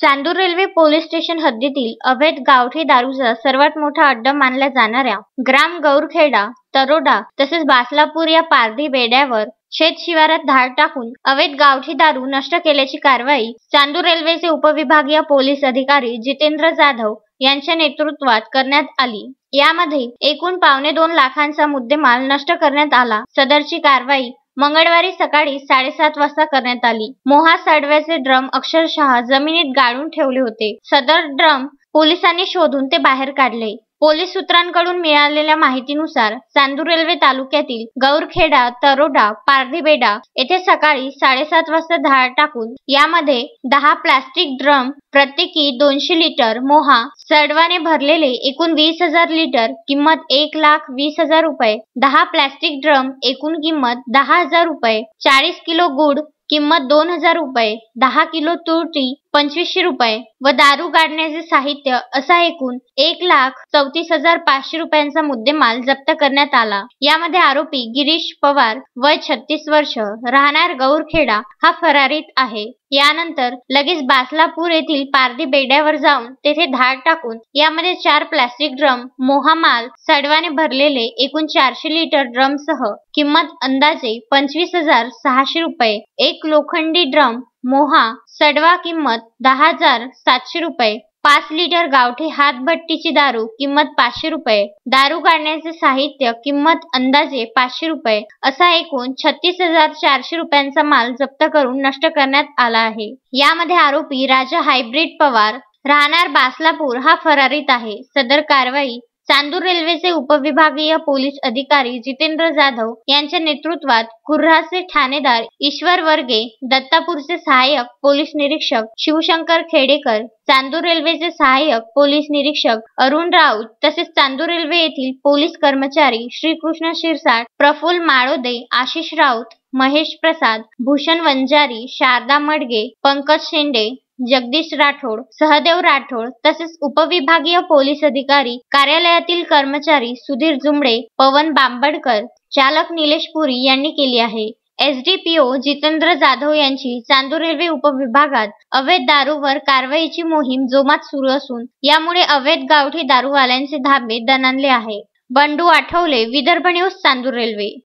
Chandur railway police station हद्दीतील अवैध गावठी दारूचा सर्वात मोठा अड्डा मानल्या जाणाऱ्या ग्राम गौरखेडा, तरोडा तसेच बासलापूर या पारधी बेड्यावर शेत शिवारात धाड टाकून अवैध गावठी दारू नष्ट केल्याची कारवाई चांदूर रेल्वेचे उपविभागीय पोलीस अधिकारी जितेंद्र जाधव यांच्या नेतृत्वात करण्यात आली। यामध्ये एकूण 2.25 लाखांचा मुद्देमाल नष्ट करण्यात आला। सदरची कारवाई मंगळवारी सकाळी 7:30 वाजता करण्यात आली। मोहा सडव्याचे ड्रम अक्षरशः जमिनीत गाडून ठेवले होते। सदर ड्रम पोलिसांनी शोधून ते बाहेर काढले। पोलीस सूत्रांकडून मिळालेल्या माहितीनुसार चांदूर रेल्वे तालुक्यातील गौरखेडा, तरोडा, पारधीबेडा येथे सकाळी 7:30 वाजता धाड टाकून यामध्ये 10 प्लास्टिक ड्रम प्रत्येकी 200 लिटर मोहा सडवाने भरलेले एकूण 20,000 लिटर किंमत 1,20,000 रुपये, 10 प्लास्टिक ड्रम एकूण किंमत 10,000 रुपये, 40 किलो गुड किंमत 2,000 रुपये, 10 किलो तुरटी 2500 रुपये व दारू काढण्याचे साहित्य असा एकूण 1,34,500 रुपयांचा मुद्देमाल जप्त करण्यात आला। यामध्ये आरोपी गिरीश पवार वय 36 वर्ष राहणार गौरखेडा हा फरारीत आहे। यानंतर लगेच बासलापूर येथील पारधी बेड्यावर जाऊन तेथे धाड टाकून यामध्ये 4 प्लास्टिक ड्रम मोहा माल सडवाने भरलेले एकूण 400 लिटर ड्रमसह किंमत अंदाजे 25,600 रुपये, एक लोखंडी ड्रम मोहा सडवा किंमत 10,700 रुपये, 5 लिटर गावठी हातभट्टीची दारू किंमत 500 रुपये, दारू काढण्याचे साहित्य किंमत अंदाजे 500 रुपये असा एकूण 36,400 रुपयांचा माल जप्त करून नष्ट करण्यात आला आहे। यामध्ये आरोपी राजा हायब्रिड पवार राहणार बासलापूर हा फरारीत आहे। सदर कारवाई चांदूर रेल्वेचे उपविभागीय पोलीस अधिकारी जितेंद्र जाधव यांच्या नेतृत्वात कुर्हाचे ठाणेदार ईश्वर वर्गे, दत्तापूरचे सहाय्यक पोलीस निरीक्षक शिवशंकर खेडेकर, चांदूर रेल्वेचे सहाय्यक पोलीस निरीक्षक अरुण राऊत तसेच चांदूर रेल्वे येथील पोलीस कर्मचारी श्रीकृष्ण शिरसाट, प्रफुल्ल माळोदे, आशिष राऊत, महेश प्रसाद, भूषण वंजारी, शारदा मडगे, पंकज शेंडे, जगदीश राठोड, सहदेव राठोड तसेच उपविभागीय पोलीस अधिकारी कार्यालयातील कर्मचारी सुधीर जुमडे, पवन बांबडकर, चालक निलेश पुरी यांनी केली आहे। एसडीपीओ जितेंद्र जाधव यांची चांदूर रेल्वे उपविभागात अवैध दारूवर कारवाईची मोहीम जोमात सुरू असून यामुळे अवैध गावठी दारूवाल्यांचे धाबे दणाणले आहे। Bandu Athawale, Vidarbha news, Chandur railway.